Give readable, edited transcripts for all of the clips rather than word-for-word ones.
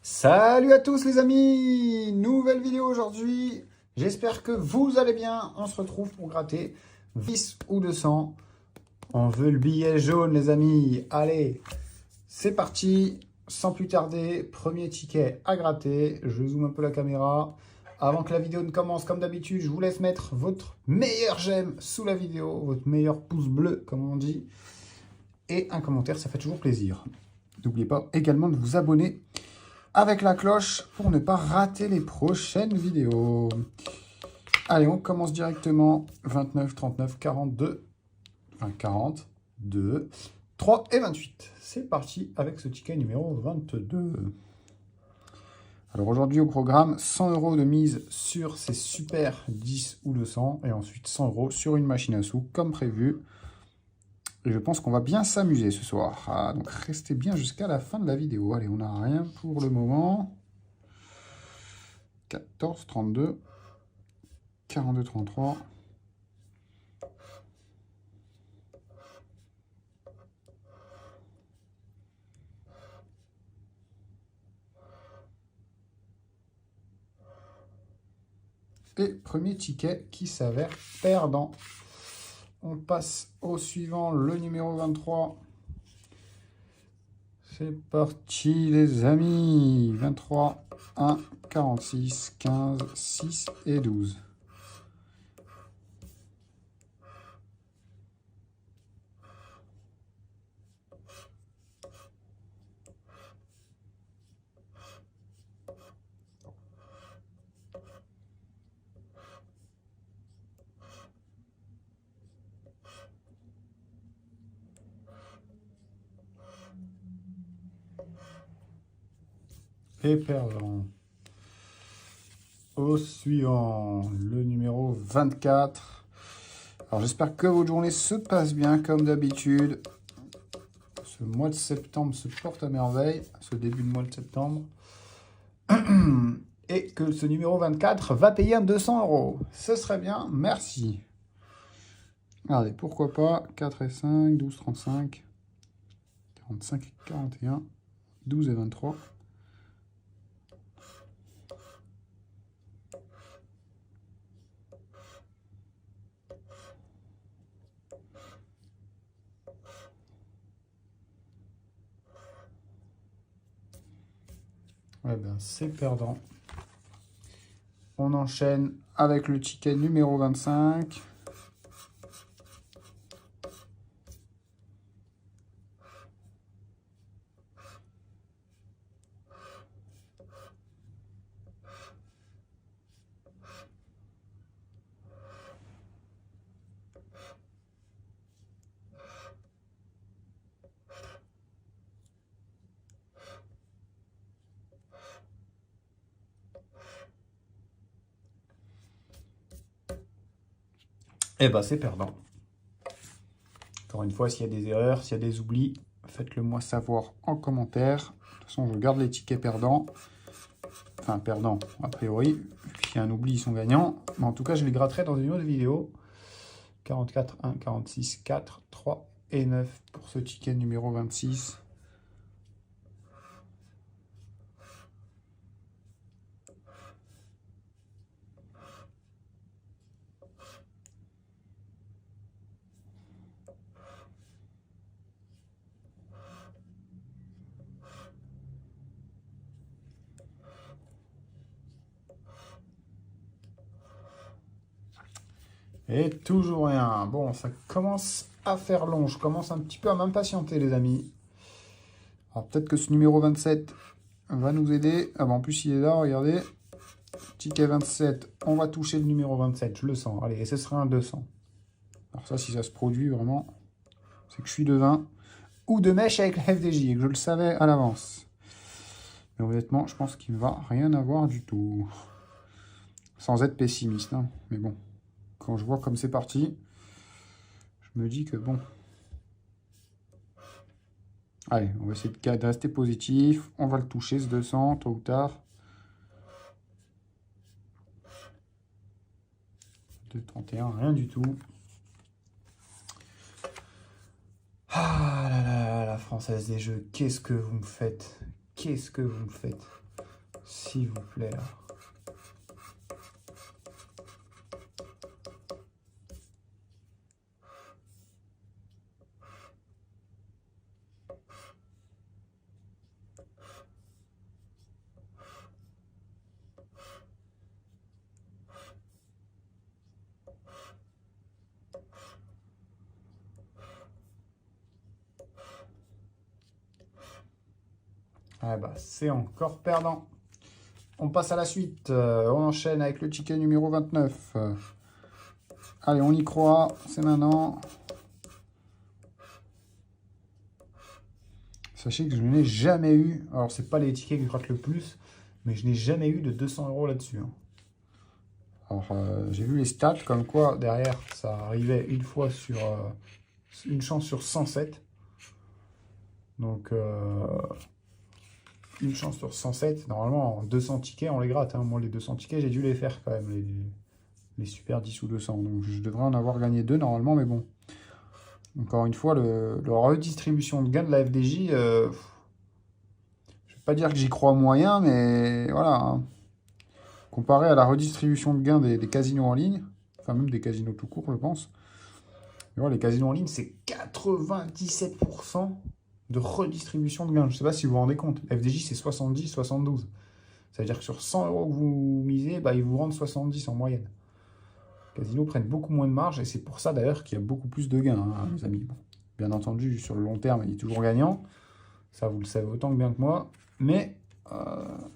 Salut à tous les amis! Nouvelle vidéo aujourd'hui. J'espère que vous allez bien. On se retrouve pour gratter 10 ou 200. On veut le billet jaune les amis. Allez, c'est parti. Sans plus tarder, premier ticket à gratter. Je zoome un peu la caméra. Avant que la vidéo ne commence, comme d'habitude, je vous laisse mettre votre meilleur j'aime sous la vidéo, votre meilleur pouce bleu comme on dit. Et un commentaire, ça fait toujours plaisir. N'oubliez pas également de vous abonner avec la cloche pour ne pas rater les prochaines vidéos. Allez, on commence directement. 29, 39, 42, enfin 40, 2, 3 et 28. C'est parti avec ce ticket numéro 22. Alors aujourd'hui au programme, 100 € de mise sur ces super 10 ou 200 et ensuite 100 € sur une machine à sous comme prévu. Et je pense qu'on va bien s'amuser ce soir. Ah, donc restez bien jusqu'à la fin de la vidéo. Allez, on n'a rien pour le moment. 14, 32, 42, 33. Et premier ticket qui s'avère perdant. On passe au suivant, le numéro 23. C'est parti les amis. 23, 1, 46, 15, 6 et 12. Et perdant. Au suivant, le numéro 24. Alors j'espère que votre journée se passe bien comme d'habitude. Ce mois de septembre se porte à merveille, ce début de mois de septembre. Et que ce numéro 24 va payer un 200 €. Ce serait bien, merci. Allez, pourquoi pas, 4 et 5, 12, 35, 45 et 41, 12 et 23. Ouais ben, c'est perdant. On enchaîne avec le ticket numéro 25. Eh ben, c'est perdant. Encore une fois, s'il y a des erreurs, s'il y a des oublis, faites-le moi savoir en commentaire. De toute façon, je garde les tickets perdants. Enfin, perdants, a priori. S'il y a un oubli, ils sont gagnants. Mais en tout cas, je les gratterai dans une autre vidéo. 44, 1, 46, 4, 3 et 9 pour ce ticket numéro 26. Et toujours rien. Bon, ça commence à faire long. Je commence un petit peu à m'impatienter, les amis. Alors, peut-être que ce numéro 27 va nous aider. Ah, bah, en plus, il est là, regardez. Ticket 27. On va toucher le numéro 27, je le sens. Allez, et ce sera un 200. Alors ça, si ça se produit, vraiment, c'est que je suis de 20. Ou de mèche avec la FDJ, et que je le savais à l'avance. Mais honnêtement, je pense qu'il ne va rien avoir du tout. Sans être pessimiste, hein. Mais bon. Quand je vois comme c'est parti, je me dis que bon. Allez, on va essayer de rester positif. On va le toucher, ce 200, tôt ou tard. 2,31, rien du tout. Ah là là, la Française des Jeux, qu'est-ce que vous me faites? Qu'est-ce que vous me faites? S'il vous plaît. Ah bah, c'est encore perdant. On passe à la suite. On enchaîne avec le ticket numéro 29. Allez, on y croit. C'est maintenant. Sachez que je n'ai jamais eu. Alors, c'est pas les tickets qui grattent le plus, mais je n'ai jamais eu de 200 € là-dessus. Alors, j'ai vu les stats comme quoi derrière ça arrivait une fois sur une chance sur 107. Donc, une chance sur 107. Normalement, en 200 tickets, on les gratte. Moi, les 200 tickets, j'ai dû les faire quand même, les super 10 ou 200. Donc, je devrais en avoir gagné 2 normalement, mais bon. Encore une fois, la redistribution de gains de la FDJ, je ne vais pas dire que j'y crois moyen, mais voilà. Comparé à la redistribution de gains des casinos en ligne, enfin même des casinos tout court, je pense. Mais voilà, les casinos en ligne, c'est 97% de redistribution de gains. Je ne sais pas si vous vous rendez compte. FDJ, c'est 70, 72. Ça veut dire que sur 100 € que vous misez, ils vous rendent 70 en moyenne. Les casinos prennent beaucoup moins de marge et c'est pour ça d'ailleurs qu'il y a beaucoup plus de gains, les amis. Bon, bien entendu, sur le long terme, il est toujours gagnant. Ça, vous le savez autant que bien que moi. Mais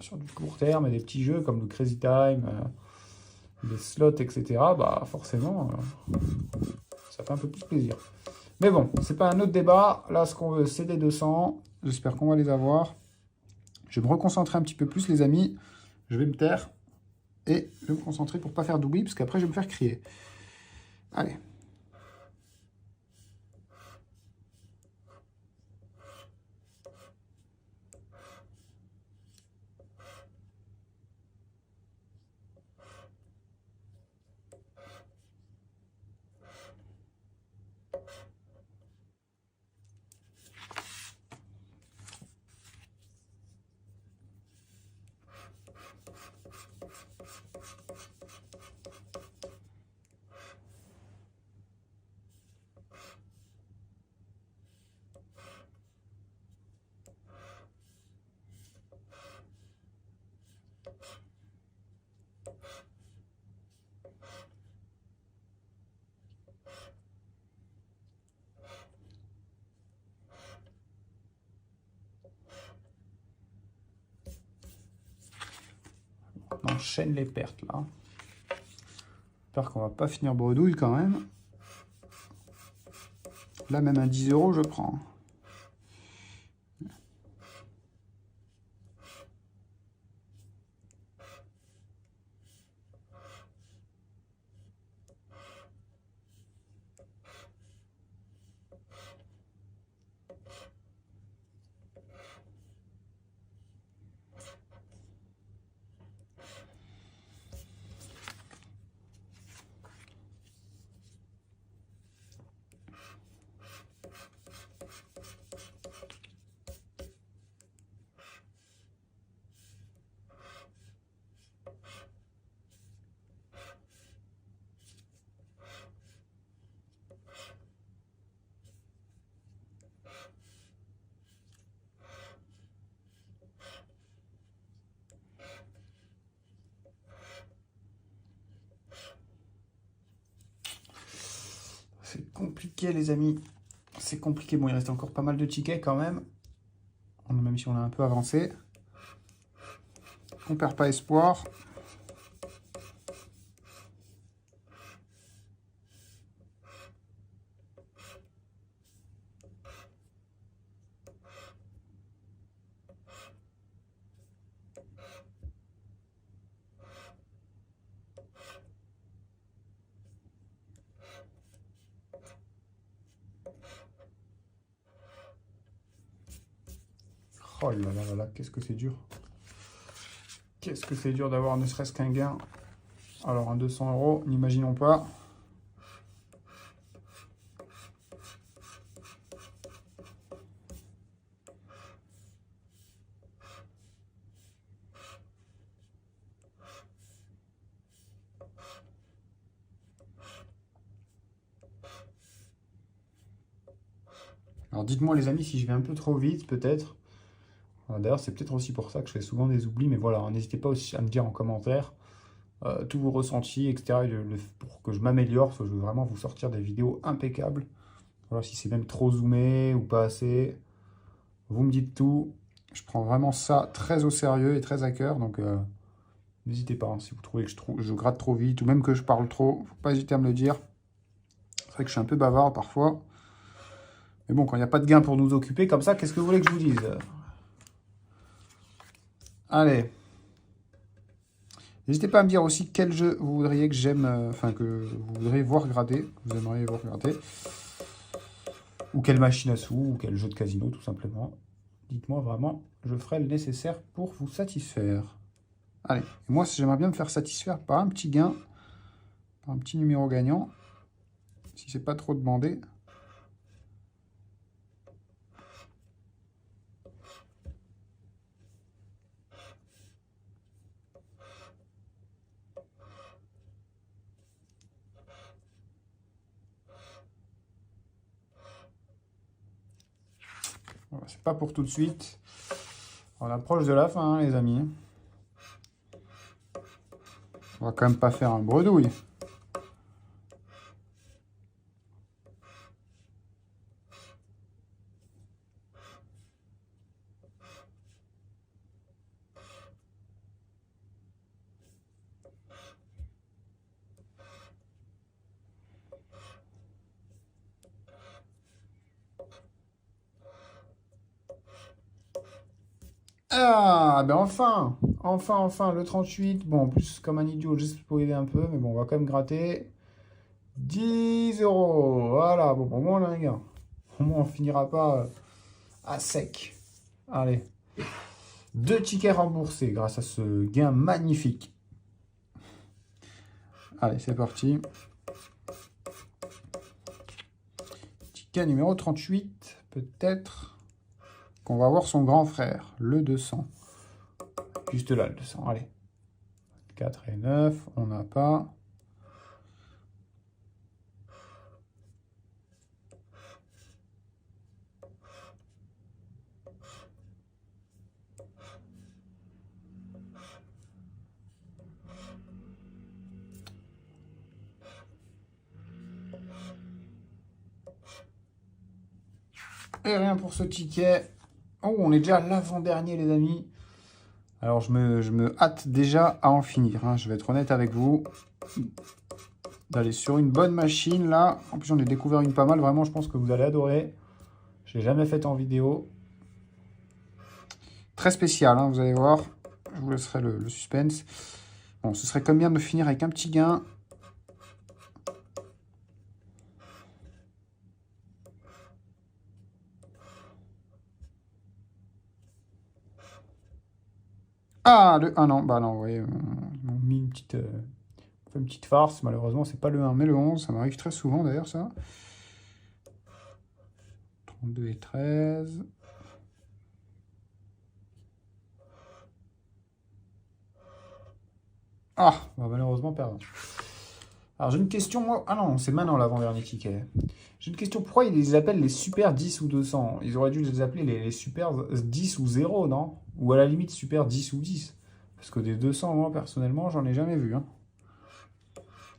sur du court terme et des petits jeux comme le Crazy Time, les slots, etc., forcément, ça fait un peu plus plaisir. Mais bon, c'est pas un autre débat. Là, ce qu'on veut, c'est des 200. J'espère qu'on va les avoir. Je vais me reconcentrer un petit peu plus, les amis. Je vais me taire et je vais me concentrer pour ne pas faire d'oubli, parce qu'après, je vais me faire crier. Allez. On enchaîne les pertes, là. J'espère qu'on va pas finir bredouille, quand même. Là, même un 10 €, je prends. C'est compliqué, les amis. C'est compliqué. Bon, il reste encore pas mal de tickets, quand même. Même si on a un peu avancé. On perd pas espoir. Oh là là là là, qu'est-ce que c'est dur. Qu'est-ce que c'est dur d'avoir ne serait-ce qu'un gain. Alors, un 200 €, n'imaginons pas. Alors dites-moi les amis si je vais un peu trop vite peut-être. D'ailleurs c'est peut-être aussi pour ça que je fais souvent des oublis, mais voilà, n'hésitez pas aussi à me dire en commentaire tous vos ressentis, etc. Pour que je m'améliore, parce que je veux vraiment vous sortir des vidéos impeccables. Voilà, si c'est même trop zoomé ou pas assez, vous me dites tout. Je prends vraiment ça très au sérieux et très à cœur, donc n'hésitez pas, hein, si vous trouvez que je gratte trop vite, ou même que je parle trop, faut pas hésiter à me le dire. C'est vrai que je suis un peu bavard parfois. Mais bon, quand il n'y a pas de gain pour nous occuper, comme ça, qu'est-ce que vous voulez que je vous dise? Allez. N'hésitez pas à me dire aussi quel jeu vous voudriez que j'aime, enfin que vous voudriez voir gratter, que vous aimeriez voir gratter. Ou quelle machine à sous, ou quel jeu de casino, tout simplement. Dites-moi vraiment, je ferai le nécessaire pour vous satisfaire. Allez, et moi j'aimerais bien me faire satisfaire par un petit gain, par un petit numéro gagnant, si c'est pas trop demandé. Voilà, c'est pas pour tout de suite. On approche de la fin, hein, les amis. On va quand même pas faire un bredouille. Ah, ben enfin, enfin, le 38. Bon, en plus, comme un idiot, juste pour aider un peu, mais bon, on va quand même gratter. 10 euros. Voilà, bon, au moins on a un gain. Au moins on finira pas à sec. Allez. 2 tickets remboursés grâce à ce gain magnifique. Allez, c'est parti. Ticket numéro 38. Peut-être qu'on va voir son grand frère, le 200. Juste là, le 200. Allez. 4 et 9, on n'a pas. Et rien pour ce ticket. Oh, on est déjà à l'avant-dernier, les amis. Alors, je me hâte déjà à en finir, hein. Je vais être honnête avec vous. D'aller sur une bonne machine, là. En plus, j'en ai découvert une pas mal. Vraiment, je pense que vous allez adorer. Je l'ai jamais faite en vidéo. Très spécial, hein, vous allez voir. Je vous laisserai le suspense. Bon, ce serait comme bien de finir avec un petit gain. Ah, le 1, non. Bah non, vous voyez, ils m'ont mis une petite farce. Malheureusement, c'est pas le 1, mais le 11. Ça m'arrive très souvent, d'ailleurs, ça. 32 et 13. Ah, bah malheureusement, perdant. Alors, j'ai une question, moi. Ah non, c'est maintenant l'avant-dernier ticket. J'ai une question. Pourquoi ils les appellent les Super 10 ou 200? Ils auraient dû les appeler les Super 10 ou 0, non? Ou à la limite Super 10 ou 10. Parce que des 200, moi, personnellement, j'en ai jamais vu, hein.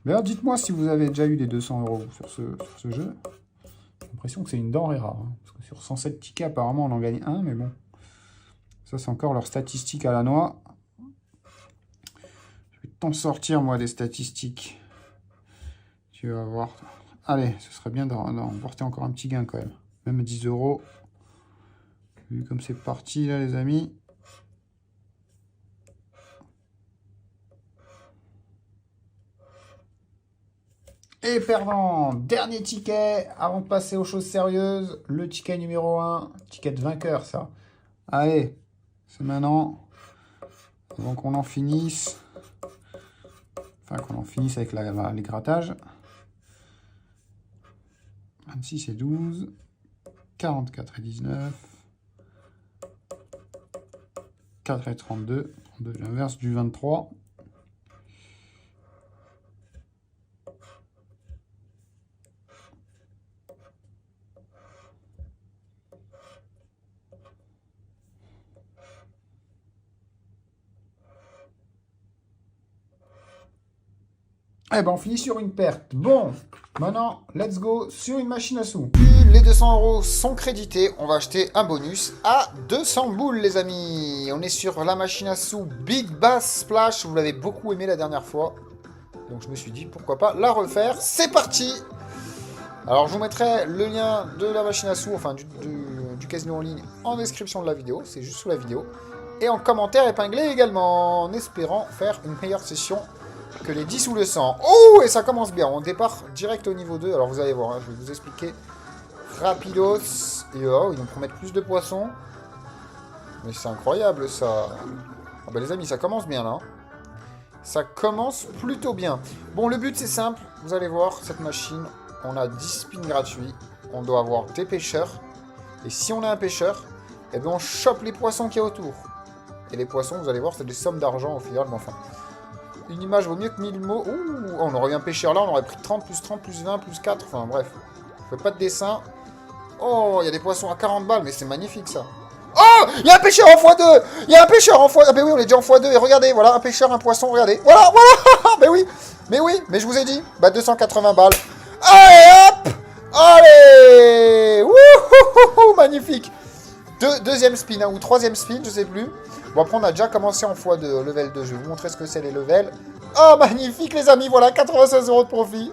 D'ailleurs, dites-moi si vous avez déjà eu des 200 euros sur ce jeu. J'ai l'impression que c'est une denrée rare, hein. Parce que sur 107 tickets, apparemment, on en gagne un, mais bon. Ça, c'est encore leur statistique à la noix. Je vais t'en sortir, moi, des statistiques. Tu vas voir. Allez, ce serait bien d'en porter encore un petit gain, quand même. Même 10 euros. Vu comme c'est parti, là, les amis. Et perdant, dernier ticket, avant de passer aux choses sérieuses, le ticket numéro 1, ticket de vainqueur, ça. Allez, c'est maintenant, avant qu'on en finisse, enfin qu'on en finisse avec les grattages. 26 et 12, 44 et 19, 4 et 32, 32 l'inverse du 23. Eh ben, on finit sur une perte. Bon, maintenant, let's go sur une machine à sous. Les 200 € sont crédités. On va acheter un bonus à 200 boules, les amis. On est sur la machine à sous Big Bass Splash. Vous l'avez beaucoup aimé la dernière fois. Donc, je me suis dit, pourquoi pas la refaire. C'est parti! Alors, je vous mettrai le lien de la machine à sous, enfin, du casino en ligne, en description de la vidéo. C'est juste sous la vidéo. Et en commentaire épinglé également, en espérant faire une meilleure session que les 10 ou le 100. Oh, et ça commence bien. On départ direct au niveau 2. Alors, vous allez voir, hein, je vais vous expliquer rapidos. Et oh, ils vont promettre plus de poissons. Mais c'est incroyable, ça. Ah bah, les amis, ça commence bien, là. Ça commence plutôt bien. Bon, le but, c'est simple. Vous allez voir, cette machine, on a 10 spins gratuits. On doit avoir des pêcheurs. Et si on a un pêcheur, eh bien, on chope les poissons qu'il y a autour. Et les poissons, vous allez voir, c'est des sommes d'argent au final, mais enfin... Une image vaut mieux que 1000 mots. Ouh, on aurait eu un pêcheur là, on aurait pris 30, plus 30, plus 20, plus 4. Enfin bref. Je fais pas de dessin. Oh, il y a des poissons à 40 balles, mais c'est magnifique ça. Oh, il y a un pêcheur en x2. Il y a un pêcheur en x2. Ah ben oui, on est déjà en x2. Et regardez, voilà, un pêcheur, un poisson, regardez. Voilà, voilà. Ben oui, mais je vous ai dit. Bah 280 balles. Allez, hop. Allez. Wouhouhou, magnifique. Deuxième spin, hein, ou troisième spin, je sais plus. Bon, après, on a déjà commencé en x2, level 2. Je vais vous montrer ce que c'est les levels. Oh, magnifique, les amis. Voilà, 96 € de profit.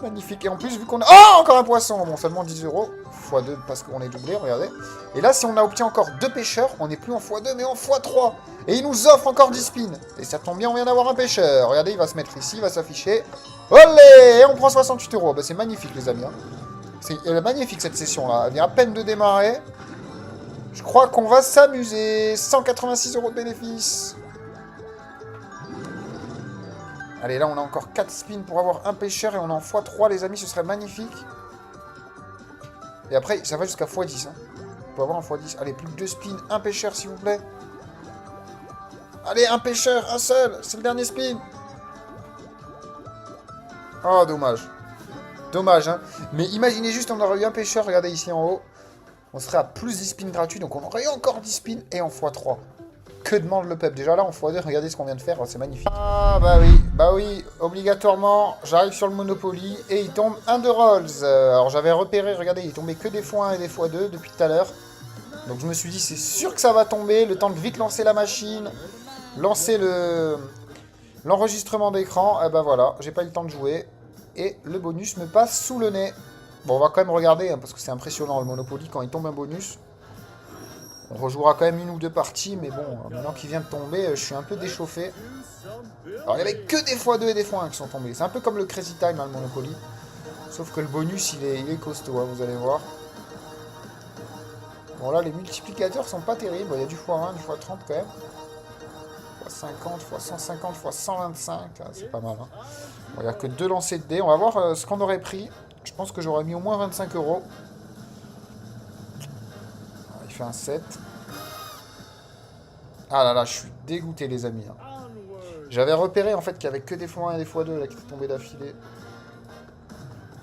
Magnifique. Et en plus, vu qu'on a... Oh, encore un poisson. Bon, seulement 10 €. x2 parce qu'on est doublé, regardez. Et là, si on a obtenu encore 2 pêcheurs, on n'est plus en x2, mais en x3. Et il nous offre encore 10 spins. Et ça tombe bien, on vient d'avoir un pêcheur. Regardez, il va se mettre ici, il va s'afficher. Olé. Et on prend 68 €. Bah, c'est magnifique, les amis. Hein. C'est magnifique, cette session-là. Elle vient à peine de démarrer. Je crois qu'on va s'amuser. 186 € de bénéfice. Allez, là, on a encore 4 spins pour avoir un pêcheur. Et on est en x3, les amis. Ce serait magnifique. Et après, ça va jusqu'à x10. Hein. On peut avoir un x10. Allez, plus que 2 spins. Un pêcheur, s'il vous plaît. Allez, un pêcheur. Un seul. C'est le dernier spin. Oh, dommage. Dommage, hein. Mais imaginez juste, on aurait eu un pêcheur. Regardez ici en haut. On serait à plus 10 spins gratuits, donc on aurait eu encore 10 spins et en x3. Que demande le peuple? Déjà là, en x2, regardez ce qu'on vient de faire, c'est magnifique. Ah bah oui, obligatoirement, j'arrive sur le Monopoly et il tombe un de Rolls. Alors j'avais repéré, regardez, il tombait que des x1 et des x2 depuis tout à l'heure. Donc je me suis dit, c'est sûr que ça va tomber, le temps de vite lancer la machine, lancer l'enregistrement d'écran. Et bah voilà, j'ai pas eu le temps de jouer et le bonus me passe sous le nez. Bon, on va quand même regarder, hein, parce que c'est impressionnant, le Monopoly, quand il tombe un bonus. On rejouera quand même une ou deux parties, mais bon, maintenant qu'il vient de tomber, je suis un peu déchauffé. Alors, il n'y avait que des x2 et des x1 qui sont tombés. C'est un peu comme le Crazy Time, hein, le Monopoly. Sauf que le bonus, il est costaud, hein, vous allez voir. Bon, là, les multiplicateurs sont pas terribles. Il y a du x1, du x30 quand même. x50, x150, x125, c'est pas mal. Hein. Bon, il n'y a que 2 lancers de dés. On va voir ce qu'on aurait pris. Je pense que j'aurais mis au moins 25 €. Il fait un 7. Ah là là, je suis dégoûté, les amis. Hein. J'avais repéré en fait qu'il n'y avait que des x1 et des x2 là, qui étaient tombés d'affilée.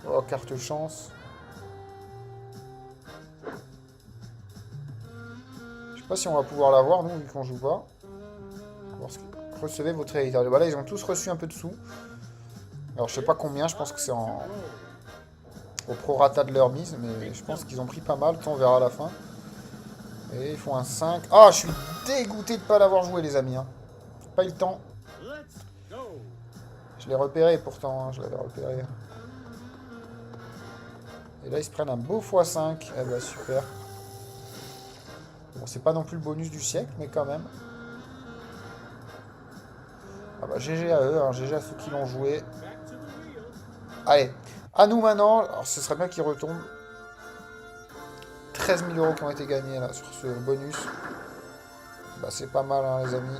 Oh, carte chance. Je sais pas si on va pouvoir l'avoir, nous, vu qu'on joue pas. Recevez votre héritage. Voilà, ils ont tous reçu un peu de sous. Alors, je sais pas combien, je pense que c'est au prorata de leur mise, mais je pense qu'ils ont pris pas mal, on verra à la fin. Et ils font un 5. Ah, je suis dégoûté de ne pas l'avoir joué, les amis. Hein. Pas eu le temps. Je l'ai repéré pourtant, hein, je l'avais repéré. Et là, ils se prennent un beau x5. Eh ben, super. Bon, c'est pas non plus le bonus du siècle, mais quand même. Ah bah, GG à eux, hein, GG à ceux qui l'ont joué. Allez, à nous maintenant. Alors, ce serait bien qu'ils retombent. 13 000 € qui ont été gagnés là sur ce bonus. Bah, c'est pas mal, hein, les amis.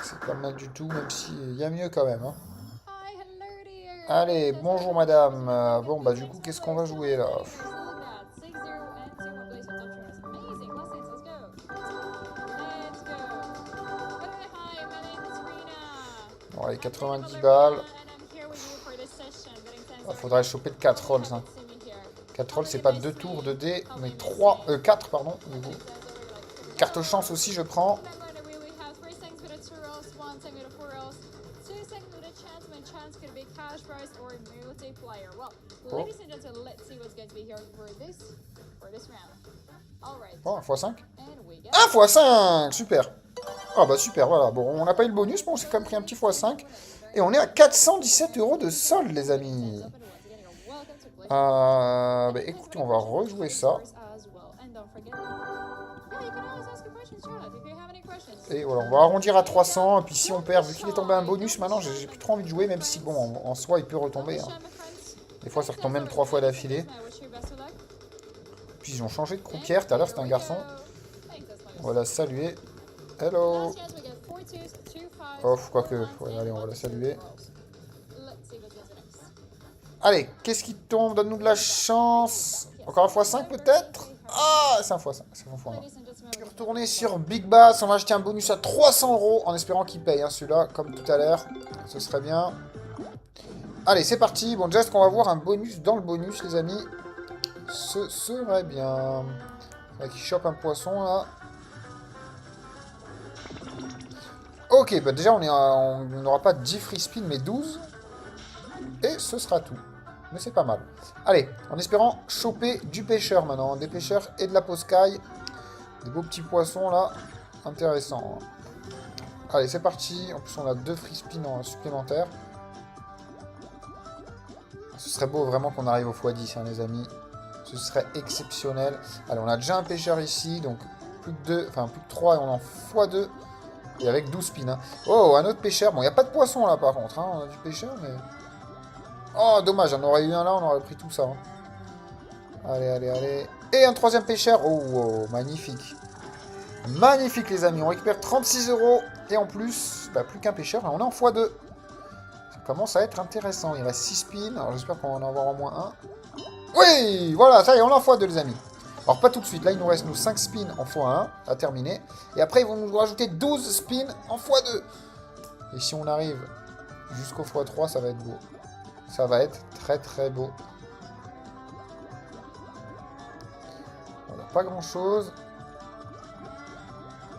C'est pas mal du tout, même s'il y a mieux quand même. Hein. Allez, bonjour madame. Bon, bah du coup, qu'est-ce qu'on va jouer là? Bon, allez, 90 balles. Il faudrait choper le 4 rolls. Hein. 4 rolls, c'est pas 2 tours de dés, mais 4, pardon. Du coup. Carte chance aussi, je prends. Oh. Oh, 1 x 5. 1 x 5. Super. Ah bah super, voilà. Bon, on n'a pas eu le bonus, mais on s'est quand même pris un petit x5. Et on est à 417 € de solde, les amis. Bah écoutez, on va rejouer ça. Et voilà, on va arrondir à 300. Et puis si on perd, vu qu'il est tombé un bonus, maintenant j'ai plus trop envie de jouer, même si bon, en soi, il peut retomber. Hein. Des fois, ça retombe même 3 fois d'affilée. Puis ils ont changé de croupière. Tout à l'heure, c'était un garçon. On va la saluer. Hello. Oh, quoique. Ouais, allez, on va la saluer. Allez, qu'est-ce qui tombe? Donne-nous de la chance. Encore un x5 peut-être? Ah, c'est un x5. C'est un x1. Je vais retourner sur Big Bass. On va acheter un bonus à 300 € en espérant qu'il paye. Hein, celui-là, comme tout à l'heure. Ce serait bien. Allez, c'est parti. Bon, déjà, est-ce qu'on va voir un bonus dans le bonus, les amis? Ce serait bien. Faudrait qu'il chope un poisson, là. Ok, bah déjà, on n'aura pas 10 free spin, mais 12. Et ce sera tout. Mais c'est pas mal. Allez, en espérant choper du pêcheur maintenant. Des pêcheurs et de la poscaille. Des beaux petits poissons, là. Intéressant. Allez, c'est parti. En plus, on a 2 free spins supplémentaires. Ce serait beau vraiment qu'on arrive au x10, hein, les amis. Ce serait exceptionnel. Allez, on a déjà un pêcheur ici. Donc, plus de 2, enfin, plus de 3 et on en x2. Et avec 12 spins. Hein. Oh, un autre pêcheur. Bon, il n'y a pas de poisson là par contre. Hein. On a du pêcheur, mais... Oh, dommage. On aurait eu un là, on aurait pris tout ça. Hein. Allez, allez, allez. Et un troisième pêcheur. Oh, oh, magnifique. Magnifique, les amis. On récupère 36 €. Et en plus, bah, plus qu'un pêcheur. On est en x2. Ça commence à être intéressant. Il reste 6 spins. Alors, j'espère qu'on va en avoir au moins un. Oui, voilà. Ça y est, on est en x2, les amis. Alors, pas tout de suite. Là, il nous reste, 5 spins en x1 à terminer. Et après, ils vont nous rajouter 12 spins en x2. Et si on arrive jusqu'au x3, ça va être beau. Ça va être très, très beau. On n'a pas grand-chose.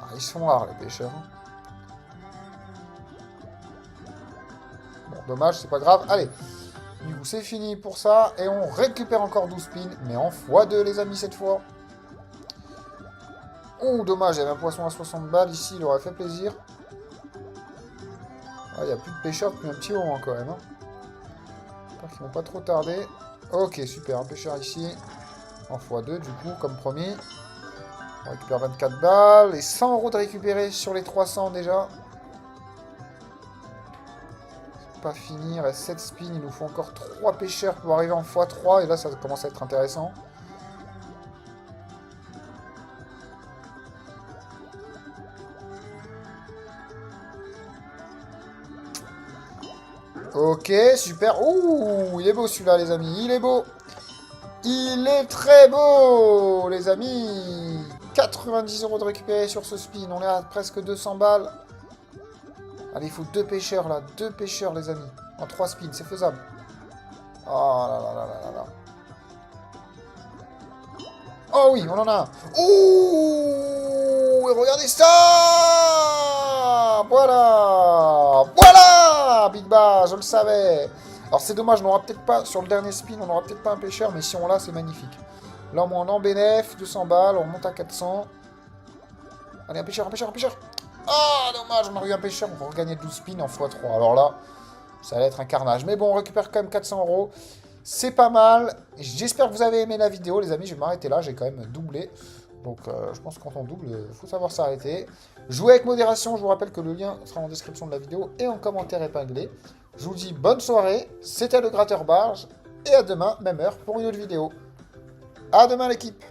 Ah, ils sont rares, les pêcheurs. Bon, dommage, c'est pas grave. Allez. Du coup, c'est fini pour ça. Et on récupère encore 12 spins. Mais en x2, les amis, cette fois. Oh, dommage, il y avait un poisson à 60 balles ici, il aurait fait plaisir. Ah, il n'y a plus de pêcheurs depuis un petit moment quand même. Hein. J'espère qu'ils vont pas trop tarder. Ok, super, un pêcheur ici. En x2, du coup, comme promis. On récupère 24 balles. Et 100 € de récupérer sur les 300 déjà. C'est pas fini, il reste 7 spins. Il nous faut encore 3 pêcheurs pour arriver en x3. Et là, ça commence à être intéressant. Ok, super. Ouh, il est beau celui-là, les amis. Il est beau. Il est très beau, les amis. 90 € de récupérer sur ce spin. On est à presque 200 balles. Allez, il faut 2 pêcheurs, là. 2 pêcheurs, les amis. En 3 spins, c'est faisable. Oh là là là là là là. Oh oui, on en a un. Ouh, regardez ça. Voilà. Voilà, Big Bass, je le savais. Alors c'est dommage, on n'aura peut-être pas, sur le dernier spin, on n'aura peut-être pas un pêcheur, mais si on l'a, c'est magnifique. Là, au moins, on est en bénéf, 200 balles, on monte à 400. Allez, un pêcheur, un pêcheur, un pêcheur. Ah, dommage, on a eu un pêcheur, on va regagner 12 spins en x3. Alors là, ça va être un carnage. Mais bon, on récupère quand même 400 €. C'est pas mal. J'espère que vous avez aimé la vidéo, les amis. Je vais m'arrêter là, j'ai quand même doublé. Donc, je pense que quand on double, il faut savoir s'arrêter. Jouez avec modération. Je vous rappelle que le lien sera en description de la vidéo et en commentaire épinglé. Je vous dis bonne soirée. C'était le Gratteur Barge. Et à demain, même heure, pour une autre vidéo. À demain, l'équipe.